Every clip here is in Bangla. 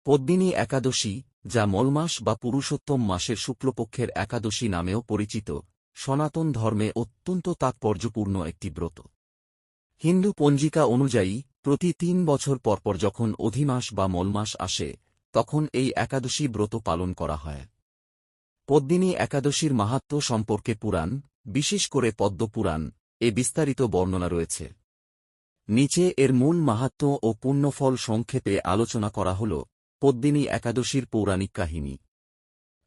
পদ্মিনী একাদশী, যা মলমাস বা পুরুষোত্তম মাসের শুক্লপক্ষের একাদশী নামেও পরিচিত, সনাতন ধর্মে অত্যন্ত তাৎপর্যপূর্ণ একটি ব্রত। হিন্দু পঞ্জিকা অনুযায়ী প্রতি ৩ বছর পরপর যখন অধিমাস বা মলমাস আসে, তখন এই একাদশী ব্রত পালন করা হয়। পদ্মিনী একাদশীর মাহাত্ম্য সম্পর্কে পুরাণ, বিশেষ করে পদ্মপুরাণ, এ বিস্তারিত বর্ণনা রয়েছে। নিচে এর মূল মাহাত্ম্য ও পুণ্যফল সংক্ষেপে আলোচনা করা হল। পদ্মিনী একাদশীর পৌরাণিক কাহিনী।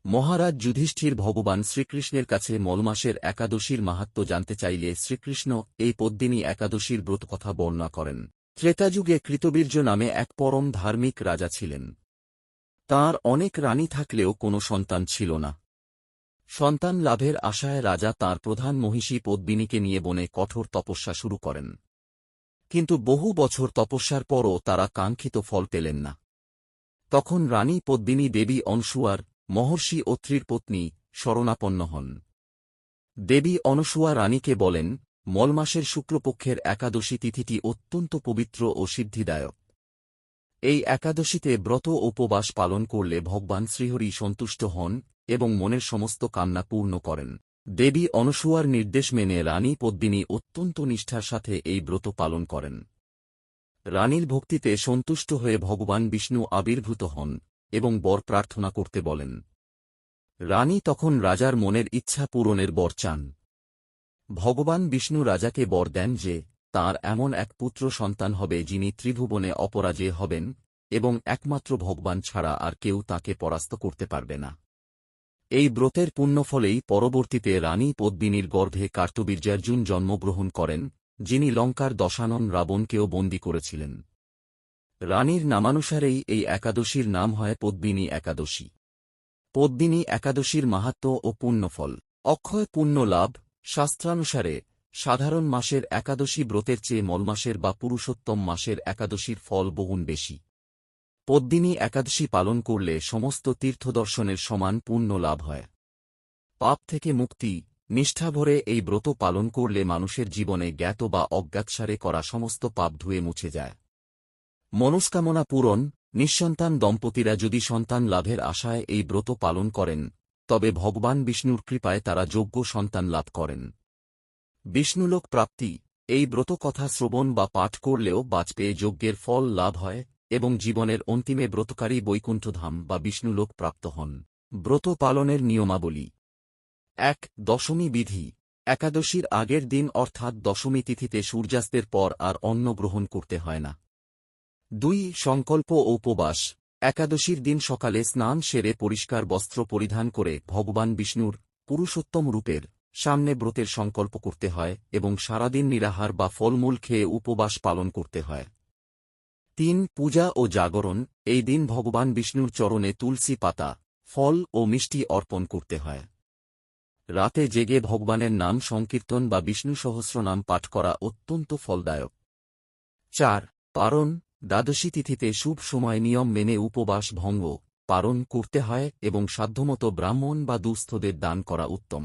মহারাজ যুধিষ্ঠির ভগবান শ্রীকৃষ্ণের কাছে মলমাসের একাদশীর মাহাত্ম্য জানতে চাইলে শ্রীকৃষ্ণ এই পদ্মিনী একাদশীর ব্রতকথা বর্ণনা করেন। ত্রেতাযুগে কৃতবীর্য নামে এক পরম ধার্মিক রাজা ছিলেন। তাঁর অনেক রানী থাকলেও কোনো সন্তান ছিল না। সন্তান লাভের আশায় রাজা তাঁর প্রধান মহিষী পদ্মিনীকে নিয়ে বনে কঠোর তপস্যা শুরু করেন। কিন্তু বহু বছর তপস্যার পরও তারা কাঙ্ক্ষিত ফল পেলেন না। তখন রানী পদ্মিনী দেবী অনসুয়ার, মহর্ষি অত্রির পত্নী, শরণাপন্ন হন। দেবী অনসুয়া রানীকে বলেন, মলমাসের শুক্লপক্ষের একাদশী তিথিটি অত্যন্ত পবিত্র ও সিদ্ধিদায়ক। এই একাদশীতে ব্রত উপবাস পালন করলে ভগবান শ্রীহরি সন্তুষ্ট হন এবং মনের সমস্ত কামনা পূর্ণ করেন। দেবী অনসুয়ার নির্দেশ মেনে রানী পদ্মিনী অত্যন্ত নিষ্ঠার সাথে এই ব্রত পালন করেন। রানীর ভক্তিতে সন্তুষ্ট হয়ে ভগবান বিষ্ণু আবির্ভূত হন এবং বর প্রার্থনা করতে বলেন। রানী তখন রাজার মনের ইচ্ছা পূরণের বর চান। ভগবান বিষ্ণু রাজাকে বর দেন যে তাঁর এমন এক পুত্র সন্তান হবে যিনি ত্রিভুবনে অপরাজেয় হবেন এবং একমাত্র ভগবান ছাড়া আর কেউ তাঁকে পরাস্ত করতে পারবে না। এই ব্রতের পুণ্যফলেই পরবর্তীতে রানী পদ্মিনীর গর্ভে কার্তবীর্যার্জুন জন্মগ্রহণ করেন, যিনি লঙ্কার দশানন রাবণকেও বন্দী করেছিলেন। রানীর নামানুসারেই এই একাদশীর নাম হয় পদ্মিনী একাদশী। পদ্মিনী একাদশীর মাহাত্ম্য ও পুণ্যফল। অক্ষয় পুণ্য লাভ। শাস্ত্রানুসারে সাধারণ মাসের একাদশী ব্রতের চেয়ে মলমাসের বা পুরুষোত্তম মাসের একাদশীর ফল বহুগুণ বেশি। পদ্মিনী একাদশী পালন করলে সমস্ত তীর্থদর্শনের সমান পুণ্য লাভ হয়। পাপ থেকে মুক্তি। নিষ্ঠাভরে এই ব্রত পালন করলে মানুষের জীবনে জ্ঞাত বা অজ্ঞাতসারে করা সমস্ত পাপ ধুয়ে মুছে যায়। মনস্কামনা পূরণ। নিঃসন্তান দম্পতিরা যদি সন্তান লাভের আশায় এই ব্রত পালন করেন, তবে ভগবান বিষ্ণুর কৃপায় তারা যোগ্য সন্তান লাভ করেন। বিষ্ণুলোক প্রাপ্তি। এই ব্রত কথা শ্রবণ বা পাঠ করলেও বাজপেয়ী যজ্ঞের ফল লাভ হয় এবং জীবনের অন্তিমে ব্রতকারী বৈকুণ্ঠধাম বা বিষ্ণুলোক প্রাপ্ত হন। ব্রত পালনের নিয়মাবলী। ১. দশমী বিধি। একাদশীর আগের দিন অর্থাৎ দশমী তিথিতে সূর্যাস্তের পর আর অন্ন গ্রহণ করতে হয় না। ২. সংকল্প ও উপবাস। একাদশীর দিন সকালে স্নান সেরে পরিষ্কার বস্ত্র পরিধান করে ভগবান বিষ্ণুর পুরুষোত্তম রূপের সামনে ব্রতের সংকল্প করতে হয় এবং সারাদিন নিরাহার বা ফলমূল খেয়ে উপবাস পালন করতে হয়। ৩. পূজা ও জাগরণ। এই দিন ভগবান বিষ্ণুর চরণে তুলসী পাতা, ফল ও মিষ্টি অর্পণ করতে হয়। রাতে জেগে ভগবানের নাম সংকীর্তন বা বিষ্ণু সহস্রনাম পাঠ করা অত্যন্ত ফলদায়ক। ৪. পারণ। দ্বাদশী তিথিতে শুভ সময় নিয়ম মেনে উপবাস ভঙ্গ, পারণ করতে হয় এবং সাধ্যমতো ব্রাহ্মণ বা দুস্থদের দান করা উত্তম।